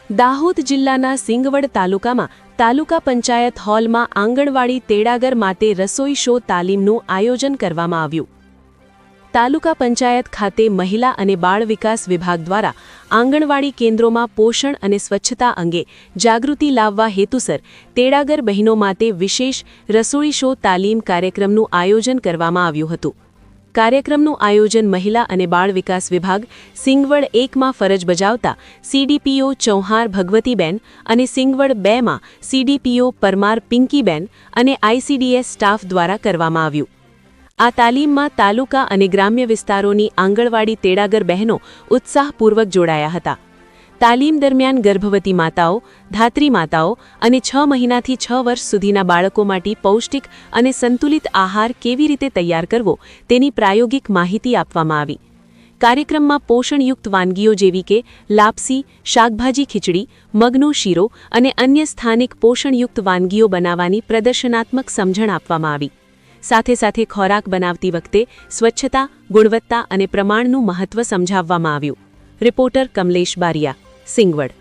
દાહોદ જિલ્લાના સિંગવડ તાલુકામાં તાલુકા પંચાયત હોલમાં આંગણવાડી તેડાગર માટે રસોઈ શો તાલીમનું આયોજન કરવામાં આવ્યું. તાલુકા પંચાયત ખાતે મહિલા અને બાળ વિકાસ વિભાગ દ્વારા આંગણવાડી કેન્દ્રોમાં પોષણ અને સ્વચ્છતા અંગે જાગૃતિ લાવવા હેતુસર તેડાગર બહેનો માટે વિશેષ રસોઈ શો તાલીમ કાર્યક્રમનું આયોજન કરવામાં આવ્યું હતું. કાર્યક્રમનું આયોજન મહિલા અને બાળ વિકાસ વિભાગ સિંગવડ 1માં ફરજ બજાવતા સીડીપીઓ ચૌહાર ભગવતીબેન અને સિંગવડ 2માં સીડીપીઓ પરમાર પિંકીબેન અને આઈસીડીએસ સ્ટાફ દ્વારા કરવામાં આવ્યું. આ તાલીમમાં તાલુકા અને ગ્રામ્ય વિસ્તારોની આંગણવાડી તેડાગર બહેનો ઉત્સાહપૂર્વક જોડાયા હતા. તાલીમ દરમિયાન ગર્ભવતી માતાઓ, ધાત્રી માતાઓ અને 6 મહિનાથી 6 વર્ષ સુધીના બાળકો માટે પૌષ્ટિક અને સંતુલિત આહાર કેવી રીતે તૈયાર કરવો તેની પ્રાયોગિક માહિતી આપવામાં આવી. કાર્યક્રમમાં પોષણયુક્ત વાનગીઓ જેવી કે લાપસી, શાકભાજી ખીચડી, મગનો શીરો અને અન્ય સ્થાનિક પોષણયુક્ત વાનગીઓ બનાવવાની પ્રદર્શનાત્મક સમજણ આપવામાં આવી. સાથે સાથે ખોરાક બનાવતી વખતે સ્વચ્છતા, ગુણવત્તા અને પ્રમાણનું મહત્વ સમજાવવામાં આવ્યું. રિપોર્ટર કમલેશ બારિયા, સિંગવડ.